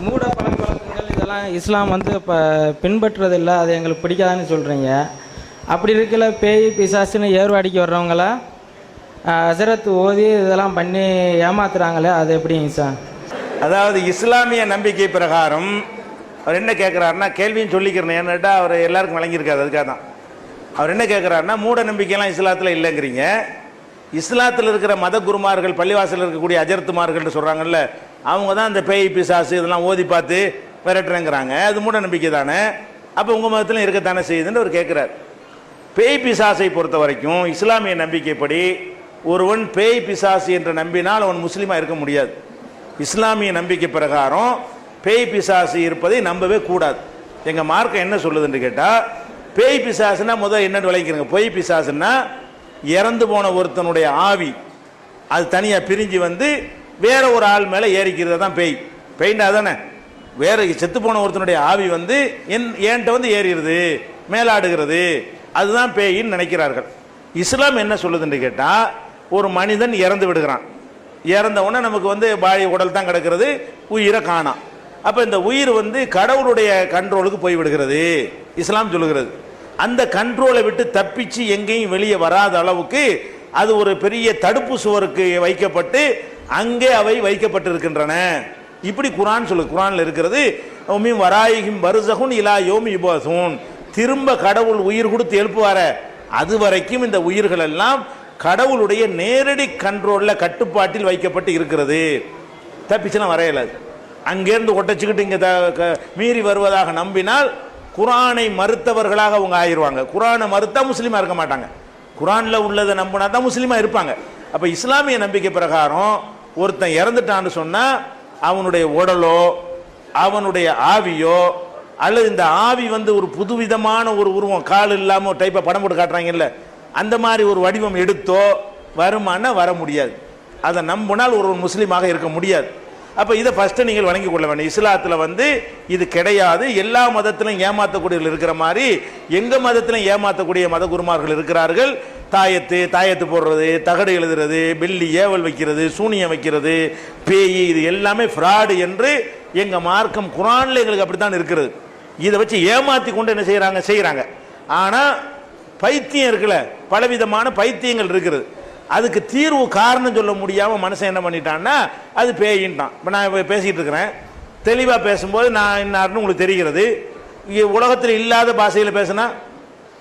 மூட பழக்கவழக்கங்கள் இதெல்லாம் இஸ்லாம் வந்து இப்போ பின்பற்றுறதில்லை, அது எங்களுக்கு பிடிக்காதுன்னு சொல்கிறீங்க. அப்படி இருக்கல பேய் பிசாசுன்னு ஏர்வாடிக்கு வர்றவங்கள ஹசரத் ஓதி இதெல்லாம் பண்ணி ஏமாத்துறாங்களே, அது எப்படிங்க சார்? அதாவது இஸ்லாமிய நம்பிக்கை பிரகாரம் அவர் என்ன கேட்குறாருன்னா, கேள்வியும் சொல்லிக்கிறேன் ஏன்னாட்டா அவர் எல்லாருக்கும் வழங்கியிருக்காரு, அதுக்காக தான். அவர் என்ன கேட்குறாருன்னா, மூட நம்பிக்கையெல்லாம் இஸ்லாத்தில் இல்லைங்கிறீங்க. இஸ்லாத்தில் இருக்கிற மத குருமார்கள், பள்ளிவாசலில் இருக்கக்கூடிய அஜர்த்துமார்கள்னு சொல்கிறாங்கல்ல, அவங்க தான் இந்த பேய் பிசாசு இதெல்லாம் ஓதி பார்த்து விரட்டுறேங்கிறாங்க. அது மூட நம்பிக்கை தானே? அப்போ உங்கள் மதத்தில் இருக்கத்தானே செய்யுதுன்னு அவர் கேட்குறார். பேய் பிசாசை பொறுத்த வரைக்கும் இஸ்லாமிய நம்பிக்கைப்படி ஒருவன் பேய் பிசாசு என்று நம்பினால் அவன் முஸ்லீமாக இருக்க முடியாது. இஸ்லாமிய நம்பிக்கை பிரகாரம் பேய் பிசாசு இருப்பதை நம்பவே கூடாது. எங்கள் மார்க்கம் என்ன சொல்லுதுன்னு கேட்டால், பேய் பிசாசுன்னா முதல் என்னன்னு விளங்கிக்கிறங்க. பேய் பிசாசுன்னா இறந்து போன ஒருத்தனுடைய ஆவி அது தனியாக பிரிஞ்சு வந்து வேற ஒரு ஆள் மேலே ஏறிக்கிறது தான் பேய். பெயிண்டா தானே? வேற செத்து போன ஒருத்தனுடைய ஆவி வந்து என்கிட்ட வந்து ஏறிடுது, மேலாடுகிறது, அதுதான் பேயின்னு நினைக்கிறார்கள். இஸ்லாம் என்ன சொல்லுதுன்னு கேட்டால், ஒரு மனிதன் இறந்து விடுகிறான், இறந்த உடனே நமக்கு வந்து பாடி உடல் தான் கிடக்கிறது, உயிரை காணாம். அப்போ இந்த உயிர் வந்து கடவுளுடைய கண்ட்ரோலுக்கு போய் விடுகிறது இஸ்லாம் சொல்லுகிறது. அந்த கண்ட்ரோலை விட்டு தப்பிச்சு எங்கேயும் வெளியே வராத அளவுக்கு அது ஒரு பெரிய தடுப்பு சுவருக்கு வைக்கப்பட்டு அங்கே அவை வைக்கப்பட்டிருக்கின்றன. இப்படி குரான் சொல்லு. குரானில் இருக்கிறது, வராயிகும் வருசகுன் இலா யோமி யுபாசூன், திரும்ப கடவுள் உயிர் கொடுத்து எழுப்புவார அது வரைக்கும் இந்த உயிர்கள் எல்லாம் கடவுளுடைய நேரடி கண்ட்ரோலில் கட்டுப்பாட்டில் வைக்கப்பட்டு இருக்கிறது. தப்பிச்சுனா வரையலாது. அங்கேருந்து ஒட்டச்சுக்கிட்டு இங்கே மீறி வருவதாக நம்பினால் குரானை மறுத்தவர்களாக அவங்க ஆயிடுவாங்க. குரானை மறுத்தா முஸ்லீமாக இருக்க மாட்டாங்க. குரானில் உள்ளதை நம்பினா தான் முஸ்லீமாக இருப்பாங்க. அப்போ இஸ்லாமிய நம்பிக்கை பிரகாரம் ஒருத்தன் இறந்துட்டான்னு சொன்னால் அவனுடைய உடலோ அவனுடைய ஆவியோ அல்லது இந்த ஆவி வந்து ஒரு புதுவிதமான ஒரு உருவம், கால் இல்லாமல் ஒரு டைப்பாக படம் போட்டு காட்டுறாங்கல்ல, அந்த மாதிரி ஒரு வடிவம் எடுத்தோ வருமானா வர முடியாது. அதை நம்பினால் ஒரு முஸ்லீமாக இருக்க முடியாது. அப்போ இதை ஃபஸ்ட்டு நீங்கள் வழங்கி கொள்ள வேண்டும். இஸ்லாத்தில் வந்து இது கிடையாது. எல்லா மதத்திலும் ஏமாற்றக்கூடியவர்கள் இருக்கிற மாதிரி எங்கள் மதத்திலும் ஏமாற்றக்கூடிய மத குருமார்கள் இருக்கிறார்கள். தாயத்து போடுறது, தகடு எழுதுறது, வெள்ளி ஏவல் வைக்கிறது, சூனியம் வைக்கிறது, பேய், இது எல்லாமே ஃப்ராடு என்று எங்கள் மார்க்கம் குரானில் எங்களுக்கு அப்படித்தான் இருக்கிறது. இதை வச்சு ஏமாற்றி கொண்டு என்ன செய்கிறாங்க. ஆனால் பைத்தியம் இருக்குல்ல, பலவிதமான பைத்தியங்கள் இருக்கிறது. அதுக்கு தீர்வு காரணம் சொல்ல முடியாமல் மனுஷன் என்ன பண்ணிட்டான்னா அது பேயின்ட்டான். இப்போ நான் பேசிக்கிட்டு இருக்கிறேன், தெளிவாக பேசும்போது நான் இன்னாருன்னு உங்களுக்கு தெரிகிறது. உலகத்தில் இல்லாத பாஷையில் பேசினா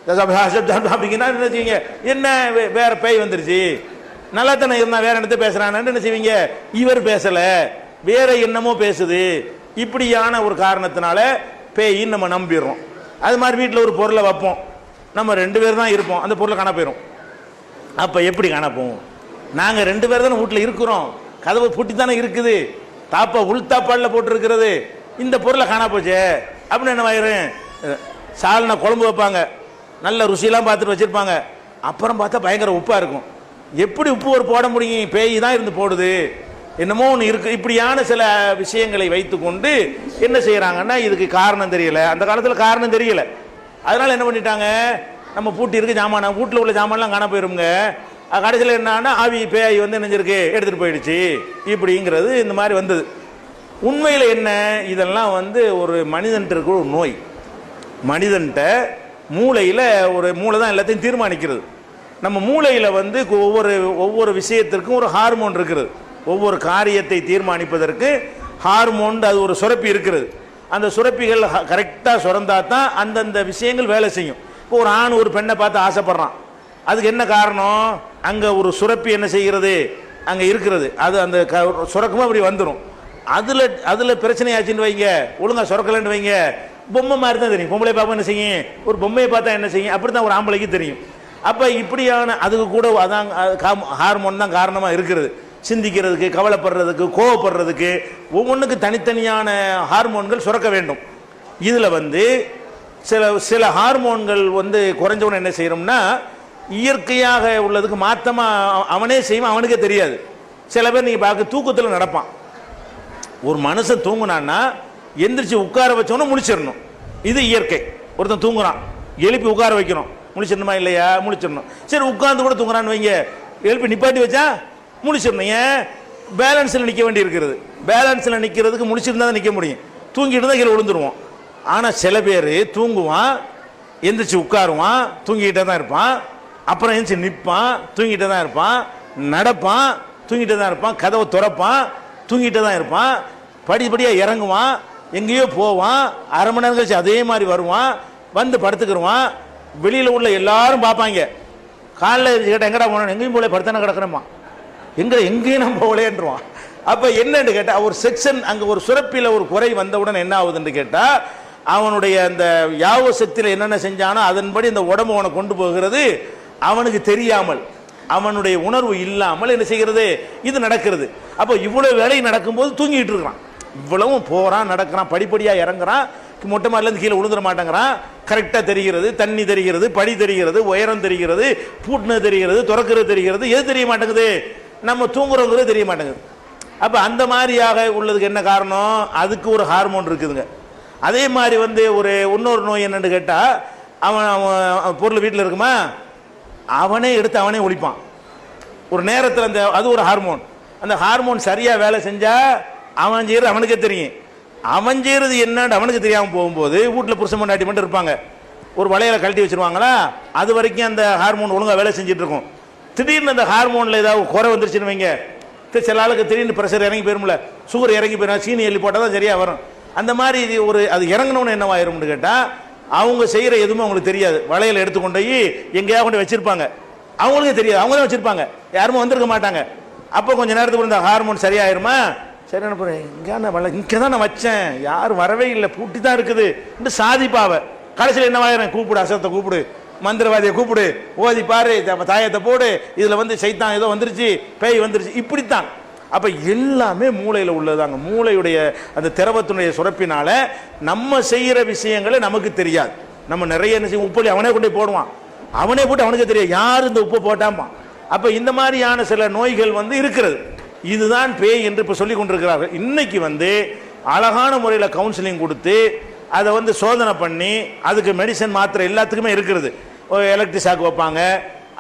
அப்படிங்கன்னா என்ன செய்வீங்க? என்ன வேற பேய் வந்துருச்சு, நல்லா தானே இருந்தால் வேற என்னத்தை பேசுகிறான்னு என்ன செய்வீங்க? இவர் பேசலை, வேற என்னமோ பேசுது. இப்படியான ஒரு காரணத்தினால பேயின்னு நம்ம நம்பிடுறோம். அது மாதிரி வீட்டில் ஒரு பொருளை வைப்போம், நம்ம 2 பேர் தான் இருப்போம், அந்த பொருளை காண போயிடும். அப்போ எப்படி காணப்போம்? நாங்கள் 2 பேர் தானே வீட்டில் இருக்கிறோம், கதவு பூட்டி தானே இருக்குது, தாப்பா உள்தாப்பாடில் போட்டுருக்கிறது, இந்த பொருளை காணா போச்சே அப்படின்னு என்ன ஆயிரும்? சால்னா குழம்பு வைப்பாங்க, நல்ல ருசியெல்லாம் பார்த்துட்டு வச்சுருப்பாங்க, அப்புறம் பார்த்தா பயங்கர உப்பாக இருக்கும். எப்படி உப்பு ஒரு போட முடியும்? பேய் தான் இருந்து போடுது, என்னமோ ஒன்று இருக்குது. இப்படியான சில விஷயங்களை வைத்து கொண்டு என்ன செய்கிறாங்கன்னா, இதுக்கு காரணம் தெரியலை. அந்த காலத்தில் காரணம் தெரியலை, அதனால் என்ன பண்ணிட்டாங்க, நம்ம பூட்டி இருக்கு ஜாமான், வீட்டில் உள்ள ஜாமான்லாம் காண போயிருங்க. கடைசியில் என்னன்னா ஆவி பேய் வந்து நினைஞ்சிருக்கு எடுத்துகிட்டு போயிடுச்சு இப்படிங்கிறது இந்த மாதிரி வந்தது. உண்மையில் என்ன, இதெல்லாம் வந்து ஒரு மனிதன்ட்டு இருக்கிற ஒரு நோய். மனிதன்ட்ட மூளையில் ஒரு மூளை தான் எல்லாத்தையும் தீர்மானிக்கிறது. நம்ம மூளையில் வந்து ஒவ்வொரு விஷயத்திற்கும் ஒரு ஹார்மோன் இருக்கிறது. ஒவ்வொரு காரியத்தை தீர்மானிப்பதற்கு ஹார்மோன், அது ஒரு சுரப்பி இருக்கிறது. அந்த சுரப்பிகள் கரெக்டாக சுரந்தா தான் அந்தந்த விஷயங்கள் வேலை செய்யும். இப்போ ஒரு ஆண் ஒரு பெண்ணை பார்த்து ஆசைப்படுறான், அதுக்கு என்ன காரணம்? அங்கே ஒரு சுரப்பி என்ன செய்கிறது, அங்கே இருக்கிறது, அது அந்த சுரக்கமாக அப்படி வந்துடும். அதில் பிரச்சனையாச்சுன்னு வைங்க, ஒழுங்காக சுரக்கலன்னு வைங்க, பொம்மை மாதிரி தான் தெரியும். பொம்பளை பார்ப்பா என்ன செய்யும், ஒரு பொம்மையை பார்த்தா என்ன செய்யும், அப்படி தான் ஒரு ஆம்பளைக்கு தெரியும். அப்போ இப்படியான அதுக்கு கூட அதான் ஹார்மோன் தான் காரணமாக இருக்கிறது. சிந்திக்கிறதுக்கு, கவலைப்படுறதுக்கு, கோவப்படுறதுக்கு ஒவ்வொன்றுக்கு தனித்தனியான ஹார்மோன்கள் சுரக்க வேண்டும். இதில் வந்து சில ஹார்மோன்கள் வந்து குறைஞ்சவன என்ன செய்யணும்னா இயற்கையாக உள்ளதுக்கு மாற்றமாக அவனே செய்வான், அவனுக்கே தெரியாது. சில பேர் நீங்கள் பார்க்க தூக்கத்தில் நடப்பான். ஒரு மனுஷன் தூங்குனான்னா எந்திரிச்சு உட்கார வச்சோன்னா முழிச்சிடணும், இது இயற்கை. ஒருத்தன் தூங்குறான், எழுப்பி உட்கார வைக்கணும், முழிச்சிடணுமா இல்லையா? முழிச்சிடணும். சரி, உட்கார்ந்து கூட தூங்குறான்னு வைங்க, எழுப்பி நிப்பாட்டி வச்சா முழிச்சிடணும். ஏன்? பேலன்ஸில் நிற்க வேண்டி இருக்கிறது. பேலன்ஸில் நிற்கிறதுக்கு முடிச்சிருந்தா தான் நிற்க முடியும். தூங்கிட்டு தான் கீழே விழுந்துருவோம். ஆனால் சில பேர் தூங்குவான், எந்திரிச்சு உட்காருவான், தூங்கிக்கிட்டே தான் இருப்பான், அப்புறம் எந்திரிச்சு நிற்பான், தூங்கிட்டே தான் இருப்பான், நடப்பான், தூங்கிட்டே தான் இருப்பான், கதவை திறப்பான், தூங்கிட்டே தான் இருப்பான், படிப்படியாக இறங்குவான், எங்கேயோ போவான், அரை மணி நேரம் கழிச்சு அதே மாதிரி வருவான், வந்து படுத்துக்கிடுவான். வெளியில் உள்ள எல்லாரும் பார்ப்பாங்க. காலையில் கேட்டால் எங்கடா போனோம், எங்கேயும் போல படுத்தானே கிடக்கிறேம்மா, எங்கேயும் நம்ம போகலேன்றான். அப்போ என்னன்னு கேட்டால் ஒரு செக்ஷன் அங்கே ஒரு சுரப்பியில் ஒரு குறை வந்தவுடன் என்ன ஆகுதுன்னு கேட்டால் அவனுடைய அந்த யாவ சக்தியில் என்னென்ன செஞ்சானோ அதன்படி இந்த உடம்பு அவனை கொண்டு போகிறது அவனுக்கு தெரியாமல், அவனுடைய உணர்வு இல்லாமல் என்ன செய்கிறது இது நடக்கிறது. அப்போ இவ்வளோ வேலை நடக்கும்போது தூங்கிட்டு இருக்கிறான். இவ்வளவும் போகிறான், நடக்கிறான், படிப்படியாக இறங்குறான், மொட்டை மாடிலேருந்து கீழே விழுந்துட மாட்டேங்கிறான். கரெக்டாக தெரிகிறது, தண்ணி தெரிகிறது, படி தெரிகிறது, உயரம் தெரிகிறது, பூட்டினது தெரிகிறது, திறக்கிறது தெரிகிறது. எது தெரிய மாட்டேங்குது? நம்ம தூங்குறவங்கிறது தெரிய மாட்டேங்குது. அப்போ அந்த மாதிரியாக உள்ளதுக்கு என்ன காரணம்? அதுக்கு ஒரு ஹார்மோன் இருக்குதுங்க. அதே மாதிரி இன்னொரு நோய் என்னன்னு கேட்டால் அவன் பொருள் வீட்டில் இருக்குமா, அவனே எடுத்து அவனே ஒழிப்பான் ஒரு நேரத்தில். அது ஒரு ஹார்மோன். அந்த ஹார்மோன் சரியாக வேலை செஞ்சால் அவன் செய்கிறது அவனுக்கே தெரியும். அவன் செய்கிறது என்னன்னு அவனுக்கு தெரியாமல் போகும்போது வீட்டில் புருஷன் பொண்டாட்டி மட்டும் இருப்பாங்க, ஒரு வளையலை கழட்டி வச்சுருவாங்களா, அது வரைக்கும் அந்த ஹார்மோன் ஒழுங்காக வேலை செஞ்சுட்டு இருக்கும். திடீர்னு அந்த ஹார்மோனில் ஏதாவது குறை வந்துருச்சுன்னு வைங்க, சில ஆளுக்கு திடீர்னு ப்ரெஷர் இறங்கி போயிரும்ல, சுகர் இறங்கி போயிடும், சீனி எள்ளி போட்டால் தான் சரியாக வரும். அந்த மாதிரி அது இறங்கணும்னு என்னவாயிரும்னு கேட்டால் அவங்க செய்கிற எதுவுமே அவங்களுக்கு தெரியாது. வளையலை எடுத்துக்கொண்டு போய் எங்கேயாவது கொண்டு வச்சிருப்பாங்க, அவங்களுக்கே தெரியாது, அவங்க தான் வச்சிருப்பாங்க, யாருமே வந்திருக்க மாட்டாங்க. அப்போ கொஞ்சம் நேரத்துக்கு இந்த ஹார்மோன் சரியாயிருமா, சரி என்ன போகிறேன் இங்கே தான் நான் வச்சேன், யாரும் வரவே இல்லை, பூட்டி தான் இருக்குது இந்த சாதிப்பாவை. கடைசியில் என்னவாயிரம், கூப்பிடு, அசத்தை கூப்பிடு, மந்திரவாதியை கூப்பிடு, ஓதி பாரு, தாயத்தை போடு, இதில் சைத்தான் ஏதோ வந்துருச்சு, பேய் வந்துருச்சு, இப்படித்தான். அப்போ எல்லாமே மூளையில் உள்ளதாங்க. மூளையுடைய அந்த திரவத்தினுடைய சுரப்பினால நம்ம செய்கிற விஷயங்களை நமக்கு தெரியாது. நம்ம நிறைய என்ன செய்வோம், உப்பள்ளி அவனே கொண்டு போடுவான், அவனே போட்டு அவனுக்கு தெரியாது யார் இந்த உப்பை போட்டாமா. அப்போ இந்த மாதிரியான சில நோய்கள் இருக்கிறது. இதுதான் பேய் என்று இப்போ சொல்லி கொண்டிருக்கிறார்கள். இன்னைக்கு அழகான முறையில் கவுன்சிலிங் கொடுத்து அதை சோதனை பண்ணி அதுக்கு மெடிசன் மாத்திரை எல்லாத்துக்குமே இருக்கிறது. எலக்ட்ரிக் ஷாக் வைப்பாங்க,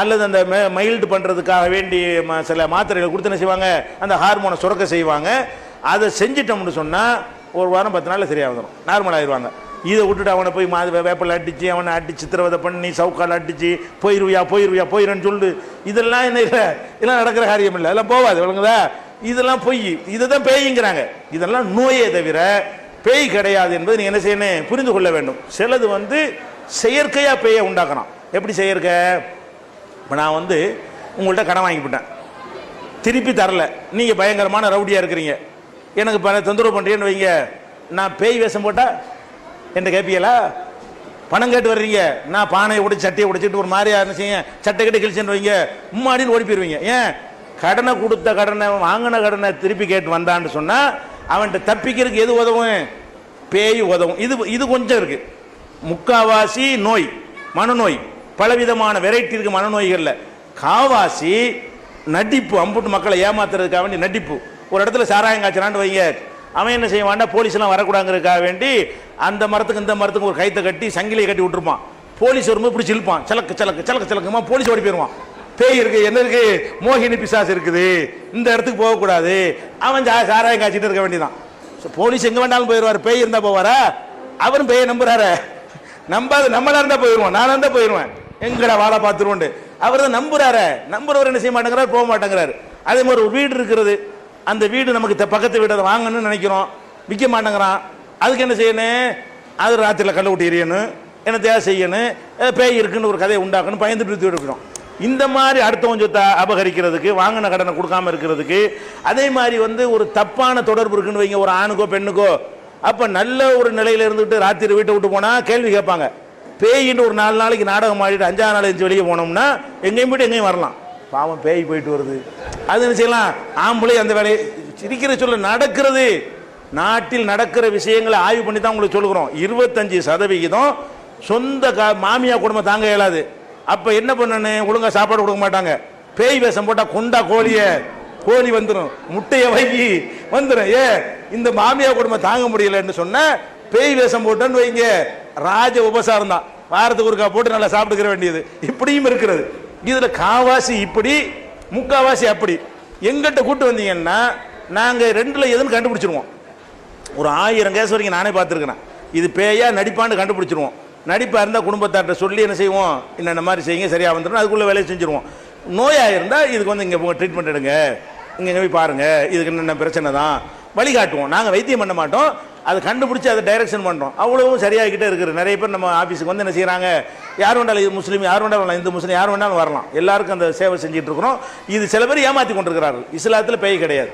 அல்லது அந்த மைல்டு பண்ணுறதுக்காக வேண்டி சில மாத்திரைகளை கொடுத்து என்ன செய்வாங்க, அந்த ஹார்மோனை சுரக்க செய்வாங்க. அதை செஞ்சிட்டோம்னு சொன்னால் ஒரு வாரம் 10 நாளில் சரியாக வந்துடும், நார்மலாகிடுவாங்க. இதை விட்டுட்டு அவனை போய் வேப்பலை அடித்து அவனை அடித்து சித்திரவதை பண்ணி சவுக்கால் அடித்து போயிருன்னு சொல்லு, இதெல்லாம் என்ன இல்லை, இதெல்லாம் நடக்கிற காரியம் இல்லை, அதெல்லாம் போகாது, விளங்குதா? இதெல்லாம் பொய், இதை தான் பேய்ங்கிறாங்க. இதெல்லாம் நோயே தவிர பேய் கிடையாது என்பதை நீங்கள் என்ன செய்யணும், புரிந்து கொள்ள வேண்டும். சிலது செயற்கையாக பேயை உண்டாக்கணும். எப்படி செயற்கை? இப்போ நான் உங்கள்கிட்ட கடன் வாங்கிவிட்டேன், திருப்பி தரல, நீங்கள் பயங்கரமான ரவுடியாக இருக்கிறீங்க, எனக்கு தொந்தரவு பண்ணுறீங்கன்னு வைங்க, நான் பேய் வேஷம் போட்டால் என்ன கேட்பீங்களா? பணம் கேட்டு வர்றீங்க, நான் பானையை உடைச்சு சட்டையை உடைச்சிட்டு ஒரு மாதிரியா என்ன செய்ய, சட்டை கட்டி கிழிச்சுன்னு வைங்க, மும்மாடின்னு ஓடி போயிடுவீங்க. ஏன்? கடனை கொடுத்த கடனை வாங்கின கடனை திருப்பி கேட்டு வந்தான்னு சொன்னால் அவன்கிட்ட தப்பிக்கிறதுக்கு எது உதவும்? பேய் உதவும். இது கொஞ்சம் இருக்குது. முக்காவாசி நோய் மனநோய், பலவிதமான வெரைட்டி இருக்குது மனநோய்களில். காவாசி நடிப்பு, அம்புட்டு மக்களை ஏமாத்துறதுக்காக வேண்டி நடிப்பு. ஒரு இடத்துல சாராயம் காய்ச்சலான்னு வைங்க, அவன் என்ன செய்வான்டா, போலீஸ்லாம் வரக்கூடாங்கிறதுக்காக வேண்டி அந்த மரத்துக்கு இந்த மரத்துக்கு ஒரு கைத்தை கட்டி சங்கிலியை கட்டி விட்டுருப்பான். போலீஸ் வரும்போது இப்படி சிலுப்பான், சலக்குமா போலீஸ் ஓடி போயிடுவான். பேய் இருக்கு, என்ன இருக்கு, மோகினி பிசாசு இருக்குது, இந்த இடத்துக்கு போகக்கூடாது, அவன் சாராயம் காய்ச்சிட்டு இருக்க வேண்டியதான். போலீஸ் எங்கே வேண்டாலும் போயிடுவார், பேய் இருந்தால் போவாரா? அவரும் பேயை நம்புறாரு, நம்பாது நம்மளா இருந்தால் போயிடுவான், நானாக இருந்தால் போயிடுவேன், எங்கடா வாழை பார்த்துருவோண்டு. அவர் தான் நம்புறாரு, நம்புறவர் என்ன செய்ய மாட்டேங்கிறார், போக மாட்டேங்கிறாரு. அதே மாதிரி ஒரு வீடு இருக்கிறது, அந்த வீடு நமக்கு பக்கத்து வீட்டை வாங்கணும்னு நினைக்கிறோம், விற்க மாட்டேங்கிறான். அதுக்கு என்ன செய்யணும், அது ராத்திரியில் கள்ள விட்டு எறியணும், என்ன தேவை செய்யணும், பேய் இருக்குன்னு ஒரு கதையை உண்டாக்கணும், பயந்துட்டு இருக்கிறோம். இந்த மாதிரி அடுத்தவன் சொத்தை அபகரிக்கிறதுக்கு, வாங்கின கடனை கொடுக்காம இருக்கிறதுக்கு. அதே மாதிரி ஒரு தப்பான தொடர்பு இருக்குன்னு வைங்க, ஒரு ஆணுக்கோ பெண்ணுக்கோ, அப்போ நல்ல ஒரு நிலையில் இருந்துட்டு ராத்திரி வீட்டை விட்டு போனால் கேள்வி கேட்பாங்க. பேயின்னு ஒரு 4 நாளைக்கு நாடகம் ஆடிட்டு 5ஆம் நாள் எழுந்து வெளியே போனோம்னா எங்கேயும் போய்ட்டு எங்கேயும் வரலாம். பாவம் பேய் போயிட்டு வருது, அது என்ன செய்யலாம், ஆம்பளை அந்த வேலையை சிரிக்கிற சொல்ல நடக்கிறது. நாட்டில் நடக்கிற விஷயங்களை ஆய்வு பண்ணி தான் உங்களுக்கு சொல்லுகிறோம். 25% சொந்த மாமியா குடும்பம் தாங்க இயலாது. அப்போ என்ன பண்ணணும், ஒழுங்காக சாப்பாடு கொடுக்க மாட்டாங்க. பேய் வேஷம் போட்டால் கொண்டா கோழி வந்துடும், முட்டையை வைக்கி வந்துடும். இந்த மாமியா குடும்பம் தாங்க முடியலன்னு சொன்ன பேய் வேஷம் போட்டோன்னு வைங்க, ராஜ உபசாரம் தான், வாரத்துக்கு ஒருக்கா போட்டு நல்லா சாப்பிட்டுக்கிற வேண்டியது. இப்படியும் இருக்கிறது. இதில் காவாசி இப்படி, முக்காவாசி அப்படி. எங்கிட்ட கூட்டு வந்தீங்கன்னா நாங்கள் ரெண்டில் எதுன்னு கண்டுபிடிச்சிருவோம். ஒரு 1000 கேஸ் வரைக்கும் நானே பார்த்துருக்கிறேன். இது பேயா நடிப்பான்னு கண்டுபிடிச்சிருவோம். நடிப்பாக இருந்தால் குடும்பத்தார்ட்ட சொல்லி என்ன செய்வோம், இந்த மாதிரி செய்யுங்க சரியாக வந்துடும், அதுக்குள்ளே வேலையை செஞ்சுருவோம். நோயாக இருந்தால் இதுக்கு வந்து இங்கே ட்ரீட்மெண்ட் எடுங்க, இங்கே போய் பாருங்கள், இதுக்கு என்னென்ன பிரச்சனை தான் வழிகாட்டுவோம். நாங்கள் வைத்தியம் பண்ண மாட்டோம், அதை கண்டுபிடிச்சி அதை டைரக்ஷன் பண்ணுறோம். அவ்வளவும் சரியாகிக்கிட்டே இருக்குது. நிறைய பேர் நம்ம ஆஃபீஸுக்கு வந்து என்ன செய்கிறாங்க, யார் வேண்டாலும் இது முஸ்லீம், யார் வேண்டாலும் வரலாம், இந்து முஸ்லீம் யார் வேண்டாலும் வரலாம், எல்லாருக்கும் அந்த சேவை செஞ்சுட்டு இருக்கிறோம். இது சில பேர் ஏமாற்றி கொண்டிருக்கிறார்கள். இஸ்லாத்தில் பேய் கிடையாது.